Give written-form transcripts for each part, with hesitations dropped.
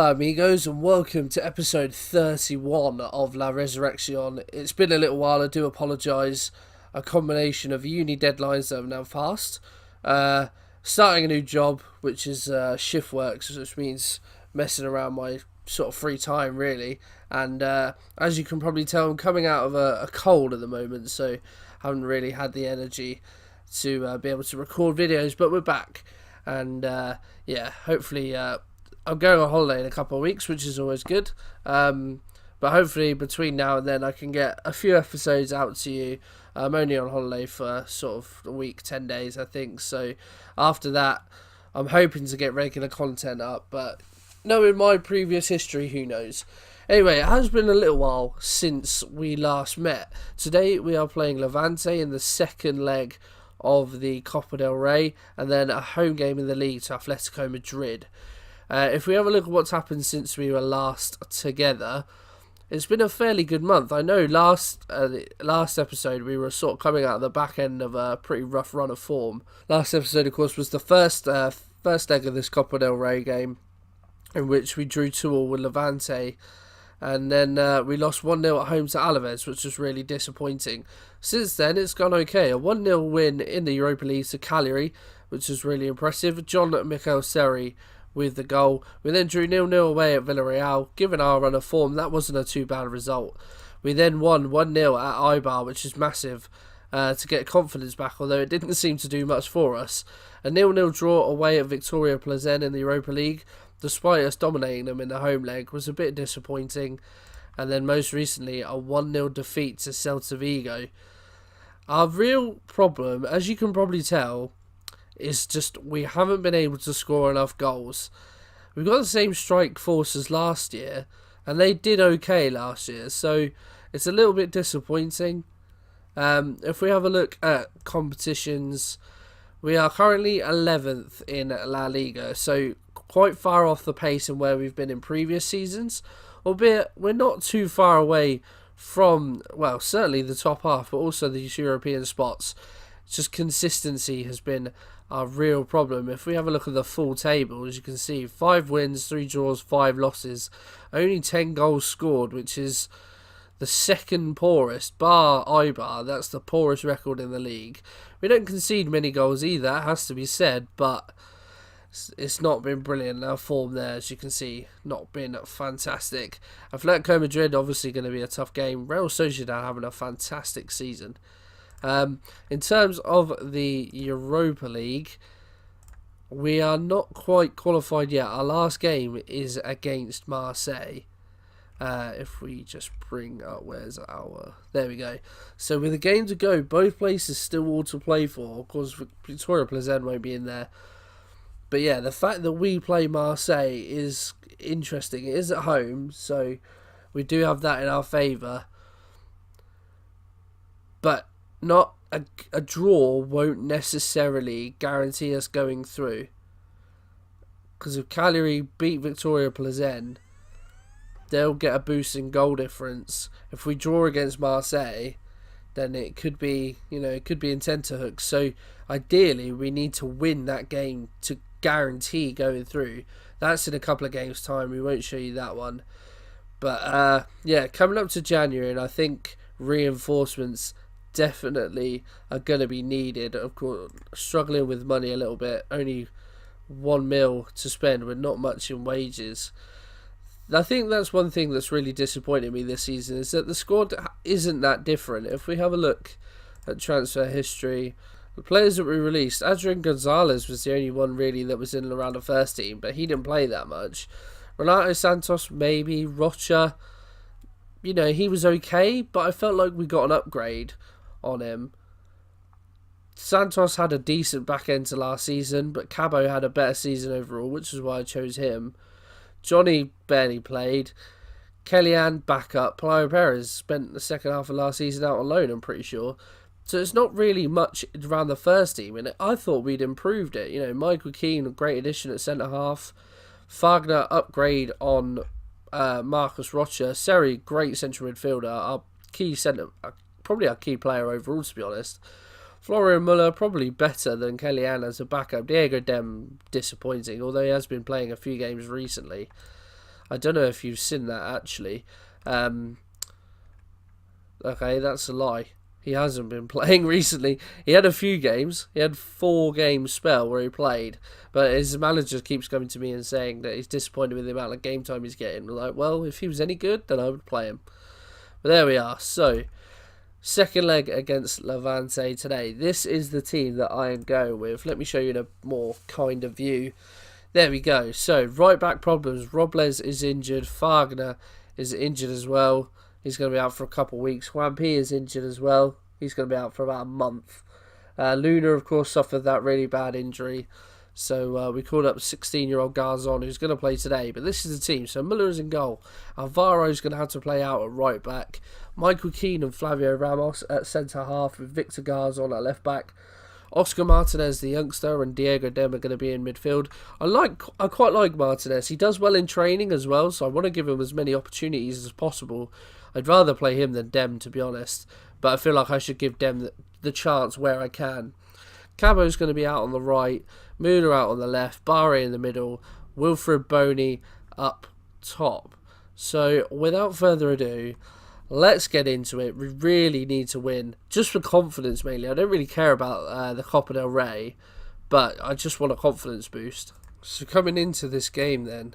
Hola amigos and welcome to episode 31 of La Resurreccion. It's been a little while, I do apologise. A combination of uni deadlines that have now passed. Starting a new job, which is shift work, which means messing around my sort of free time really. And as you can probably tell, I'm coming out of a cold at the moment, so I haven't really had the energy to be able to record videos, but we're back. And hopefully I'm going on holiday in a couple of weeks, which is always good. But hopefully between now and then I can get a few episodes out to you. I'm only on holiday for sort of a week, 10 days I think. So after that I'm hoping to get regular content up. But knowing my previous history, who knows. Anyway, it has been a little while since we last met. Today we are playing Levante in the second leg of the Copa del Rey. And then a home game in the league to Atletico Madrid. If we have a look at what's happened since we were last together, it's been a fairly good month. I know last episode we were sort of coming out of the back end of a pretty rough run of form. Last episode, of course, was the first leg of this Copa del Rey game, in which we drew 2-2 with Levante, and then we lost 1-0 at home to Alaves, which was really disappointing. Since then, it's gone okay. A 1-0 win in the Europa League to Cagliari, which was really impressive. John Mikel Seri with the goal. We then drew 0-0 away at Villarreal. Given our run of form, that wasn't a too bad result. We then won 1-0 at Eibar, which is massive to get confidence back, although it didn't seem to do much for us. A 0-0 draw away at Victoria Plzen in the Europa League, despite us dominating them in the home leg, was a bit disappointing. And then most recently, a 1-0 defeat to Celta Vigo. Our real problem, as you can probably tell, is just we haven't been able to score enough goals. We've got the same strike force as last year, and they did okay last year, so it's a little bit disappointing. If we have a look at competitions, we are currently 11th in La Liga, so quite far off the pace and where we've been in previous seasons, albeit we're not too far away from, well, certainly the top half, but also these European spots. It's just consistency has been our real problem. If we have a look at the full table, as you can see, 5 wins, 3 draws, 5 losses, only 10 goals scored, which is the second poorest, bar Eibar. That's the poorest record in the league. We don't concede many goals either, it has to be said, but it's not been brilliant. Our form there, as you can see, not been fantastic. Atletico Madrid, obviously going to be a tough game. Real Sociedad having a fantastic season. In terms of the Europa League, we are not quite qualified yet. Our last game is against Marseille. If we just bring up, where's our... There we go. So with a game to go, both places still all to play for. Of course, Victoria Plzen won't be in there. But yeah, the fact that we play Marseille is interesting. It is at home, so we do have that in our favour. But not a draw won't necessarily guarantee us going through. Because if Cagliari beat Victoria Plzen, they'll get a boost in goal difference. If we draw against Marseille, then it could be, it could be in tenterhooks. So ideally, we need to win that game to guarantee going through. That's in a couple of games' time. We won't show you that one. But coming up to January, and I think reinforcements definitely are going to be needed. Of course, struggling with money a little bit. Only 1 mil to spend with not much in wages. I think that's one thing that's really disappointed me this season, is that the squad isn't that different. If we have a look at transfer history, the players that we released, Adrian Gonzalez was the only one really that was in and around the first team, but he didn't play that much. Renato Santos, maybe. Rocha, he was okay, but I felt like we got an upgrade on him. Santos had a decent back end to last season, but Cabo had a better season overall, which is why I chose him. Johnny barely played. Kellyan back up. Pelayo Perez spent the second half of last season out on loan, I'm pretty sure. So it's not really much around the first team, and I thought we'd improved it. Michael Keane, a great addition at centre half. Fagner, upgrade on Marcus Rocha. Seri, great central midfielder. Our key centre, probably our key player overall, to be honest. Florian Muller, probably better than Kellyan as a backup. Diego Dem, disappointing, although he has been playing a few games recently. I don't know if you've seen that actually. Okay, that's a lie. He hasn't been playing recently. He had a few games. He had 4 games spell where he played. But his manager keeps coming to me and saying that he's disappointed with the amount of game time he's getting. We're like, well, if he was any good, then I would play him. But there we are. So, second leg against Levante today. This is the team that I am going with. Let me show you in a more kind of view. There we go. So, right back problems. Robles is injured. Fagner is injured as well. He's going to be out for a couple of weeks. Juan P is injured as well. He's going to be out for about a month. Luna, of course, suffered that really bad injury. So we called up 16-year-old Garzon, who's going to play today. But this is the team. So Muller is in goal. Alvaro's going to have to play out at right back. Michael Keane and Flavio Ramos at centre-half, with Victor Garzon at left-back. Oscar Martinez, the youngster, and Diego Dem are going to be in midfield. I quite like Martinez. He does well in training as well, so I want to give him as many opportunities as possible. I'd rather play him than Dem, to be honest. But I feel like I should give Dem the chance where I can. Cabo's going to be out on the right. Muller out on the left. Barre in the middle. Wilfred Boney up top. So, without further ado, let's get into it. We really need to win. Just for confidence, mainly. I don't really care about the Copa del Rey. But I just want a confidence boost. So, coming into this game then,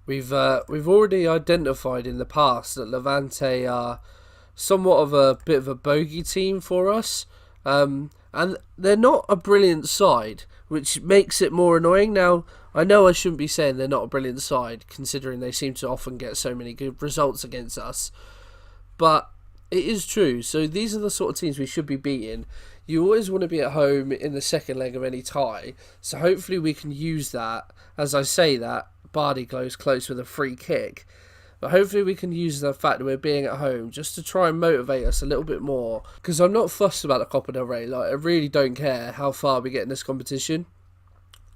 We've already identified in the past that Levante are somewhat of a bit of a bogey team for us. And they're not a brilliant side, which makes it more annoying. Now, I know I shouldn't be saying they're not a brilliant side, considering they seem to often get so many good results against us. But it is true. So these are the sort of teams we should be beating. You always want to be at home in the second leg of any tie. So hopefully we can use that. As I say that, Bardi goes close with a free kick. But hopefully we can use the fact that we're being at home just to try and motivate us a little bit more. Because I'm not fussed about the Copa del Rey. Like, I really don't care how far we get in this competition.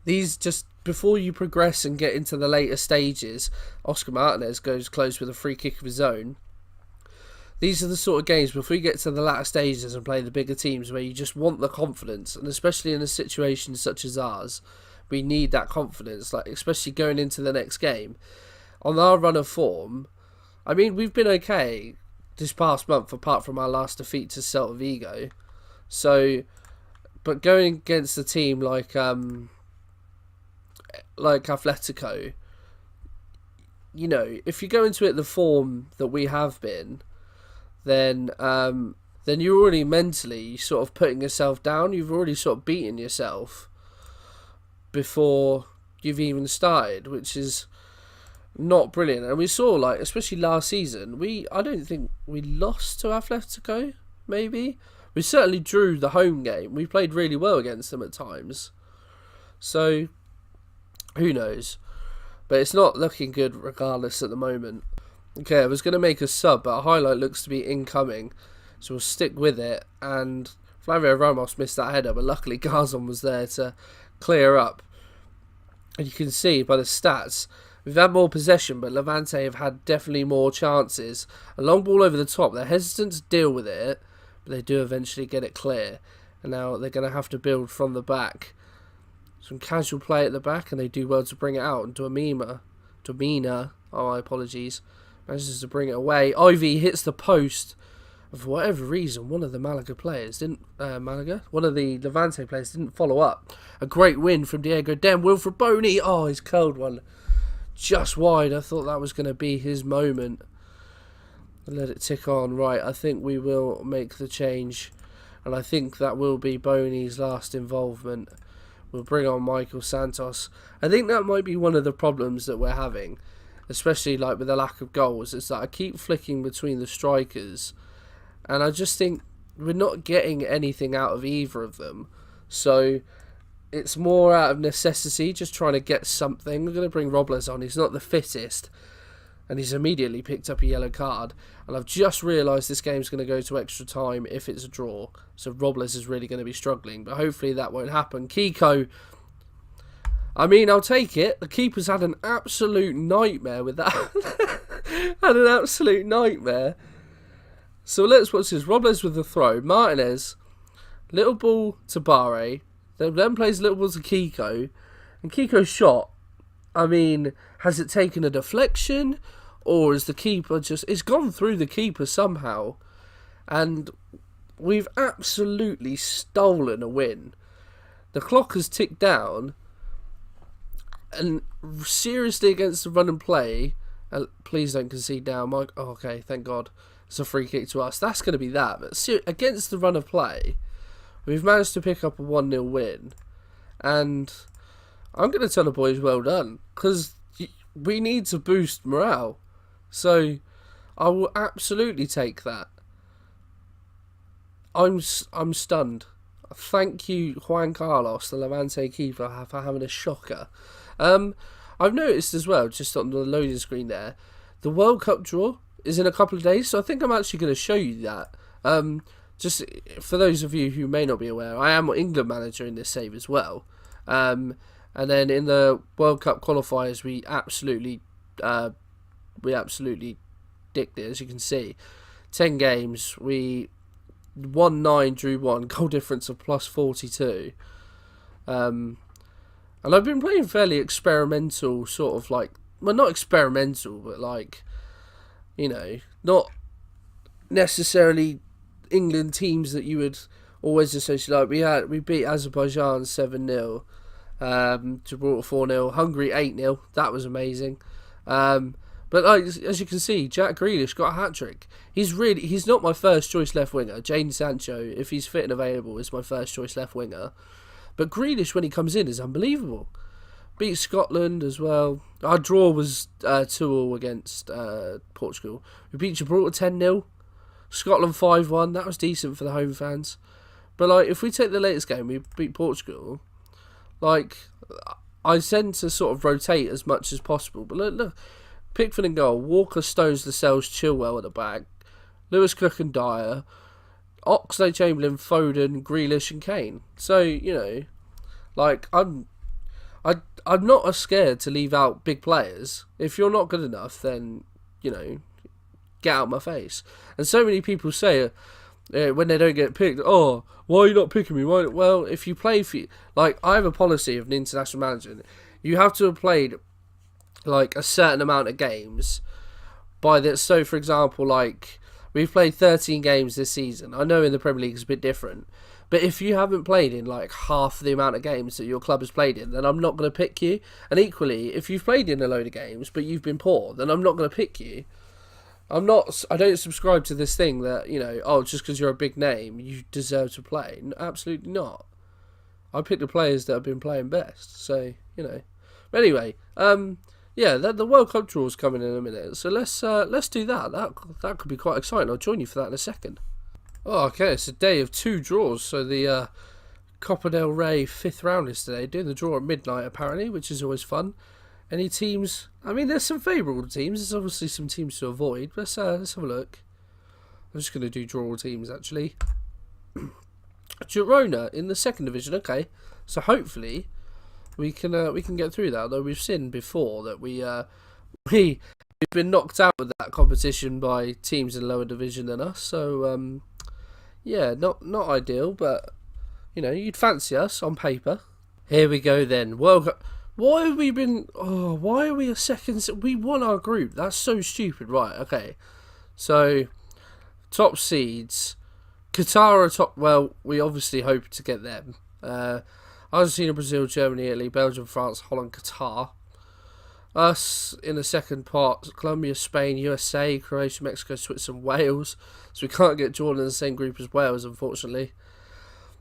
These just, before you progress and get into the later stages, Oscar Martinez goes close with a free kick of his own. These are the sort of games, before you get to the latter stages and play the bigger teams, where you just want the confidence. And especially in a situation such as ours, we need that confidence, like especially going into the next game. On our run of form, I mean, we've been okay this past month, apart from our last defeat to Celta Vigo. So, but going against a team like Atletico, you know, if you go into it the form that we have been, then you're already mentally sort of putting yourself down. You've already sort of beaten yourself before you've even started, which is not brilliant. And we saw, like, especially last season, I don't think we lost to Atletico, maybe. We certainly drew the home game. We played really well against them at times. So, who knows? But it's not looking good regardless at the moment. Okay, I was going to make a sub, but a highlight looks to be incoming. So we'll stick with it. And Flavio Ramos missed that header, but luckily Garzon was there to clear up. And you can see by the stats, we've had more possession, but Levante have had definitely more chances. A long ball over the top. They're hesitant to deal with it, but they do eventually get it clear. And now they're going to have to build from the back. Some casual play at the back, and they do well to bring it out. And Domina, oh, my apologies, manages to bring it away. Ivy hits the post. For whatever reason, one of the one of the Levante players didn't follow up. A great win from Diego Dem. Wilfred Boney, oh, he's curled one just wide. I thought that was going to be his moment. Let it tick on. Right, I think we will make the change. And I think that will be Boney's last involvement. We'll bring on Michael Santos. I think that might be one of the problems that we're having, especially like with the lack of goals. It's that I keep flicking between the strikers, and I just think we're not getting anything out of either of them. So it's more out of necessity, just trying to get something. We're going to bring Robles on. He's not the fittest, and he's immediately picked up a yellow card. And I've just realised this game's going to go to extra time if it's a draw. So Robles is really going to be struggling, but hopefully that won't happen. Kiko, I mean, I'll take it. The keeper's had an absolute nightmare with that. Had an absolute nightmare. So let's watch this. Robles with the throw. Martinez, little ball to Barre. Then plays little ball to Kiko. And Kiko's shot I mean, has it taken a deflection? Or is the keeper just... It's gone through the keeper somehow. And we've absolutely stolen a win. The clock has ticked down. And seriously against the run and play... please don't concede now, Mike. Oh, okay, thank God. It's a free kick to us. That's going to be that. But against the run of play, we've managed to pick up a 1-0 win. And I'm going to tell the boys well done. Because we need to boost morale. So I will absolutely take that. I'm stunned. Thank you, Juan Carlos, the Levante keeper, for having a shocker. I've noticed as well, just on the loading screen there, the World Cup draw is in a couple of days, so I think I'm actually going to show you that. Just for those of you who may not be aware, I am England manager in this save as well. And then in the World Cup qualifiers, we absolutely dicked it, as you can see. 10 games, we won 9, drew 1, goal difference of plus 42. And I've been playing fairly experimental, sort of like, well, not experimental, but like, you know, not necessarily England teams that you would always associate. Like we beat Azerbaijan 7-0, Gibraltar 4-0, Hungary 8-0. That was amazing. But like, as you can see, Jack Grealish got a hat-trick. He's not my first choice left winger. Jadon Sancho, if he's fit and available, is my first choice left winger. But Grealish, when he comes in, is unbelievable. Beat Scotland as well. Our draw was 2-2 against Portugal. We beat Gibraltar 10-0. Scotland 5-1. That was decent for the home fans. But like, if we take the latest game, we beat Portugal. Like, I tend to sort of rotate as much as possible. But look, Pickford in goal. Walker, Stones, Lascelles, Chilwell at the back. Lewis, Cook and Dyer. Oxlade-Chamberlain, Foden, Grealish and Kane. So, you know, like, I'm not as scared to leave out big players. If you're not good enough, then, you know, get out of my face. And so many people say, when they don't get picked, oh, why are you not picking me? Why? Well, if you play for... Like, I have a policy of an international manager. You have to have played, like, a certain amount of games by the... So, for example, like... We've played 13 games this season. I know in the Premier League it's a bit different. But if you haven't played in like half the amount of games that your club has played in, then I'm not going to pick you. And equally, if you've played in a load of games, but you've been poor, then I'm not going to pick you. I don't subscribe to this thing that, you know, oh, just because you're a big name, you deserve to play. No, absolutely not. I pick the players that have been playing best. So, you know. But anyway, yeah, the World Cup draw is coming in a minute, so let's do that. That could be quite exciting. I'll join you for that in a second. Oh, okay, it's a day of 2 draws. So the Copa del Rey 5th round is today. Doing the draw at midnight apparently, which is always fun. Any teams? I mean, there's some favourable teams. There's obviously some teams to avoid. Let's have a look. I'm just going to do draw teams actually. Girona in the 2nd division. Okay, so hopefully we can get through that. Although we've seen before that we've been knocked out of that competition by teams in lower division than us. So yeah, not ideal, but you know, you'd fancy us on paper. Here we go then. World Cup. Why have we been? Oh, why are we a second? We won our group. That's so stupid. Right. Okay. So top seeds. Qatar are top. Well, we obviously hope to get them. Argentina, Brazil, Germany, Italy, Belgium, France, Holland, Qatar. Us in the second part, Colombia, Spain, USA, Croatia, Mexico, Switzerland, Wales. So we can't get Jordan in the same group as Wales, unfortunately.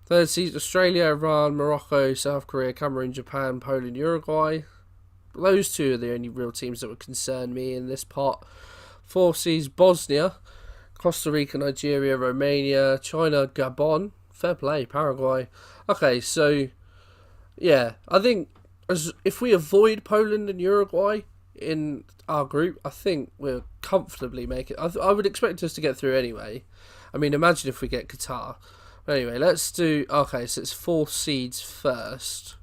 Third seed, Australia, Iran, Morocco, South Korea, Cameroon, Japan, Poland, Uruguay. Those 2 are the only real teams that would concern me in this part. Fourth seed, Bosnia, Costa Rica, Nigeria, Romania, China, Gabon. Fair play, Paraguay. Okay, so... yeah, I think if we avoid Poland and Uruguay in our group, I think we'll comfortably make it. I would expect us to get through anyway. I mean, imagine if we get Qatar. But anyway, let's do... Okay, so it's 4 seeds first.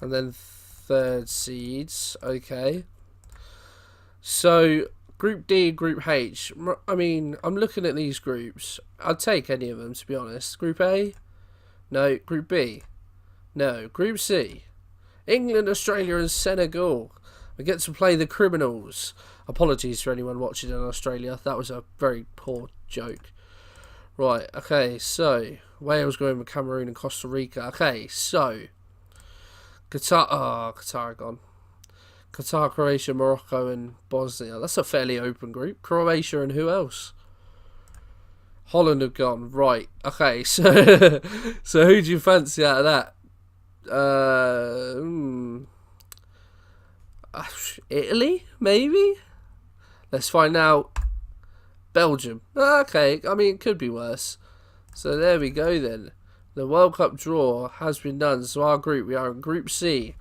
And then 3rd seeds. Okay. So, Group D, Group H. I mean, I'm looking at these groups. I'd take any of them, to be honest. Group A? No. Group B? No. Group C? England, Australia and Senegal. We get to play the criminals. Apologies for anyone watching in Australia. That was a very poor joke. Right, okay, so Wales going with Cameroon and Costa Rica. Okay, so Qatar are gone. Qatar, Croatia, Morocco and Bosnia. That's a fairly open group. Croatia and who else? Holland have gone. Right, okay, so so who do you fancy out of that? Italy, maybe? Let's find out. Belgium. Okay, I mean, it could be worse. So there we go then. The World Cup draw has been done. So our group, we are in Group C.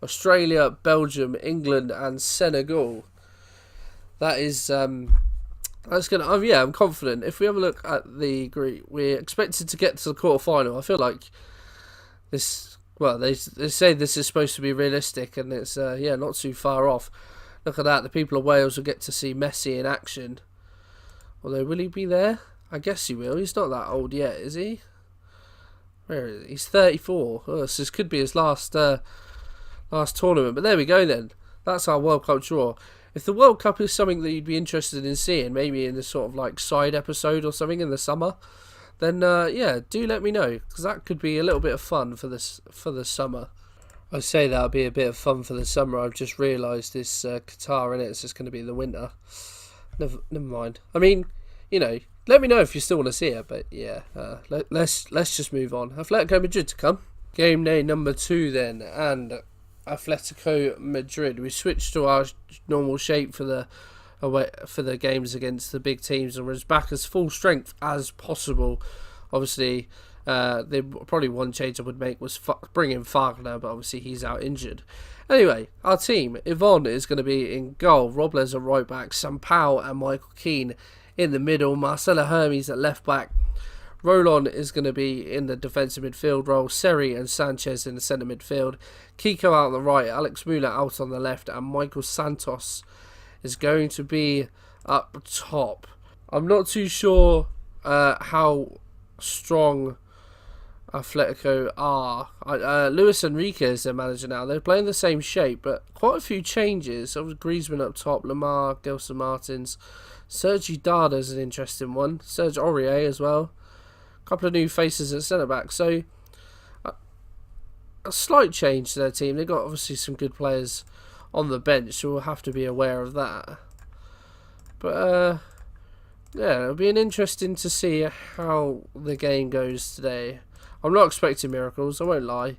Australia, Belgium, England and Senegal. That is, that's going to, yeah, I'm confident. If we have a look at the group, we're expected to get to the quarter-final. I feel like this, well, they say this is supposed to be realistic and it's, yeah, not too far off. Look at that. The people of Wales will get to see Messi in action. Although, will he be there? I guess he will. He's not that old yet, is he? Where is he? He's 34. Oh, so this could be his last tournament. But there we go then. That's our World Cup draw. If the World Cup is something that you'd be interested in seeing, maybe in this sort of like side episode or something in the summer, then yeah, do let me know. Because that could be a little bit of fun for the summer. I say that would be a bit of fun for the summer. I've just realised this Qatar in it. It's just going to be in the winter. Never mind. I mean, you know, let me know if you still want to see it. But yeah, let's just move on. Atletico Madrid to come. Game day number 2 then, and Atletico Madrid. We switched to our normal shape for the games against the big teams, and we're as back as full strength as possible. Obviously, probably one change I would make was bring in Fagner, but obviously he's out injured. Anyway, our team, Yvonne is going to be in goal, Robles at right back, Sampaio and Michael Keane in the middle, Marcelo Hermes at left back, Rolon is going to be in the defensive midfield role, Seri and Sanchez in the centre midfield, Kiko out on the right, Alex Müller out on the left, and Michael Santos is going to be up top. I'm not too sure how strong Atletico are. Luis Enrique is their manager now. They're playing the same shape, but quite a few changes. Griezmann up top, Lamar, Gelson Martins, Sergi Dada is an interesting one, Serge Aurier as well. A couple of new faces at centre back. So a slight change to their team. They've got obviously some good players on the bench, so we'll have to be aware of that. But yeah, it'll be interesting to see how the game goes today. I'm not expecting miracles, I won't lie.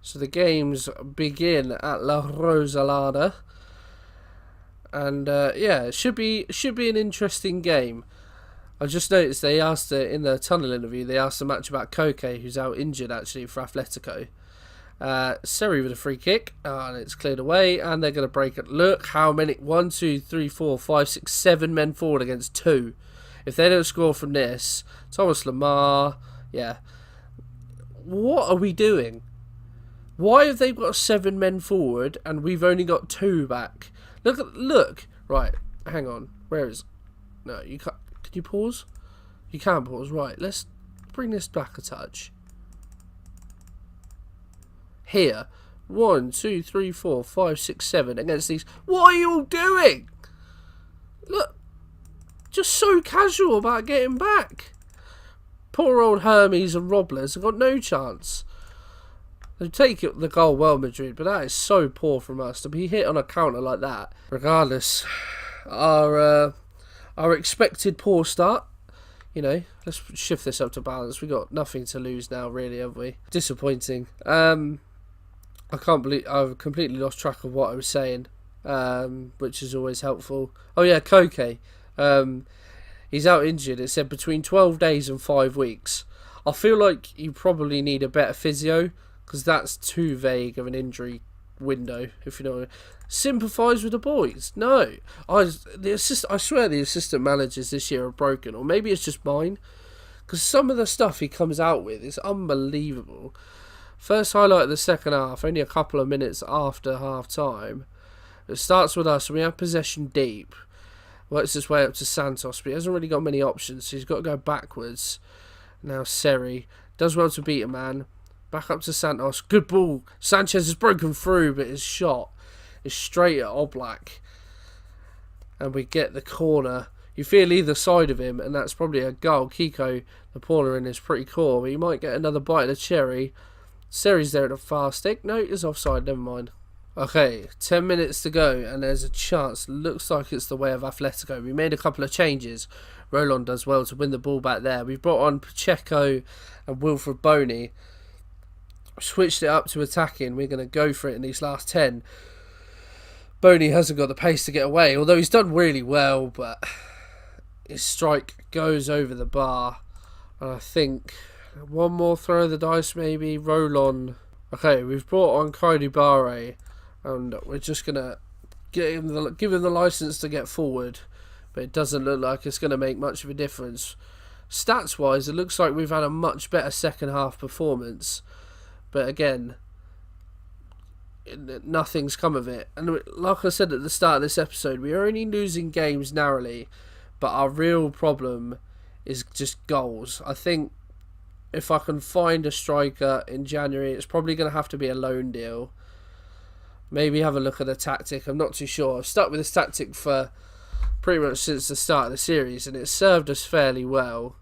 So the games begin at La Rosaleda. And yeah, it should be an interesting game. I just noticed they asked in the tunnel interview, they asked a match about Koke, who's out injured actually for Atletico. Seri with a free kick, and it's cleared away, and they're going to break it. Look how many, 1, 2, 3, 4, 5, 6, 7 men forward against 2. If they don't score from this, Thomas Lamar, yeah. What are we doing? Why have they got 7 men forward and we've only got 2 back? Look. Right, hang on. Where is? No, you can't. Can you pause? You can pause. Right, let's bring this back a touch. Here, 1, 2, 3, 4, 5, 6, 7 against these. What are you all doing? Look, just so casual about getting back. Poor old Hermes and Robles have got no chance. They take the goal well, Madrid, but that is so poor from us to be hit on a counter like that. Regardless, our expected poor start. You know, let's shift this up to balance. We got nothing to lose now, really, have we? Disappointing. I can't believe I've completely lost track of what I was saying, which is always helpful. Oh yeah, Koke. He's out injured. It said between 12 days and 5 weeks. I feel like you probably need a better physio, because that's too vague of an injury window, if you know what I mean. Sympathise with the boys. No. I swear the assistant managers this year are broken, or maybe it's just mine, because some of the stuff he comes out with is unbelievable. First highlight of the second half, only a couple of minutes after half time. It starts with us, and we have possession deep. Works his way up to Santos, but he hasn't really got many options, so he's got to go backwards. Now Seri does well to beat a man, Back up to Santos. Good ball. Sanchez has broken through, but his shot is straight at Oblak. And we get the corner. You feel either side of him, and that's probably a goal. Kiko, the corner in, is pretty cool. But you might get another bite of the cherry. Seri's there at the far stick. No, it's offside. Never mind. Okay, 10 minutes to go, and there's a chance. Looks like it's the way of Atletico. We made a couple of changes. Roland does well to win the ball back there. We've brought on Pacheco and Wilfred Boney. Switched it up to attacking. We're going to go for it in these last 10. Boney hasn't got the pace to get away, although he's done really well, but his strike goes over the bar. And I think one more throw of the dice maybe. Roland. Okay, we've brought on Kaidu Bare, and we're just going to give him the license to get forward, but it doesn't look like it's going to make much of a difference. Stats wise, it looks like we've had a much better second half performance, but again, nothing's come of it. And like I said at the start of this episode, we're only losing games narrowly, but our real problem is just goals. I think if I can find a striker in January, it's probably going to have to be a loan deal. Maybe have a look at the tactic. I'm not too sure. I've stuck with this tactic for pretty much since the start of the series, and it's served us fairly well.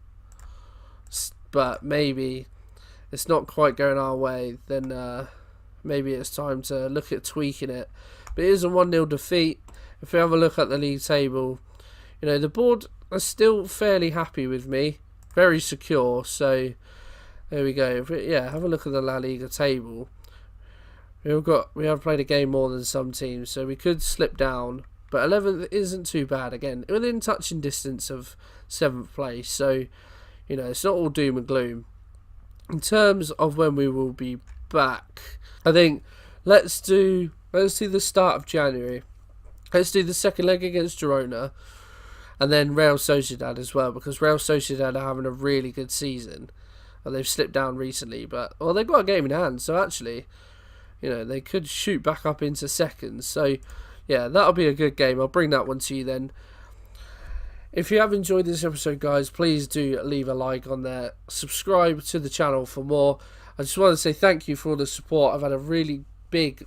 But maybe it's not quite going our way. Then maybe it's time to look at tweaking it. But it is a 1-0 defeat. If we have a look at the league table, you know, the board are still fairly happy with me. Very secure. So there we go. Yeah, have a look at the La Liga table. We have played a game more than some teams, so we could slip down. But 11th isn't too bad. Again, within touching distance of 7th place. So, you know, it's not all doom and gloom. In terms of when we will be back, I think let's do the start of January. Let's do the second leg against Girona, and then Real Sociedad as well, because Real Sociedad are having a really good season. And they've slipped down recently, but they've got a game in hand, so actually, you know, they could shoot back up into second. So yeah, that'll be a good game. I'll bring that one to you then. If you have enjoyed this episode, guys, please do leave a like on there. Subscribe to the channel for more. I just want to say thank you for all the support. I've had a really big,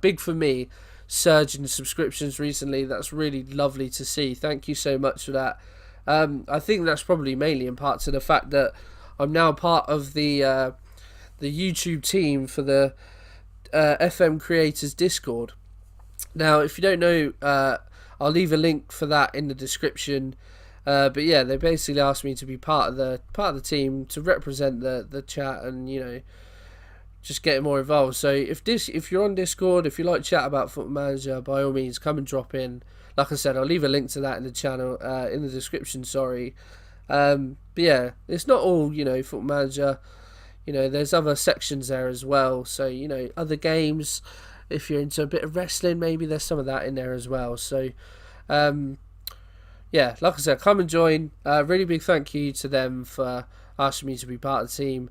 big for me, surge in subscriptions recently. That's really lovely to see. Thank you so much for that. I think that's probably mainly in part to the fact that I'm now part of the YouTube team for the FM Creators Discord. Now, if you don't know, I'll leave a link for that in the description. But yeah, they basically asked me to be part of the team to represent the chat and, you know, just get more involved. So if you're on Discord, if you like chat about Football Manager, by all means come and drop in. Like I said, I'll leave a link to that in the channel in the description. Sorry. But yeah, it's not all, you know, Football Manager. You know, there's other sections there as well. So, you know, other games. If you're into a bit of wrestling, maybe there's some of that in there as well. So, yeah, like I said, come and join. Really big thank you to them for asking me to be part of the team.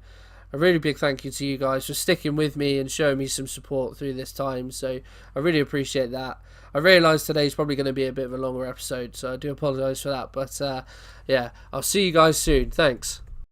A really big thank you to you guys for sticking with me and showing me some support through this time. So I really appreciate that. I realise today's probably going to be a bit of a longer episode, so I do apologise for that. But yeah, I'll see you guys soon. Thanks.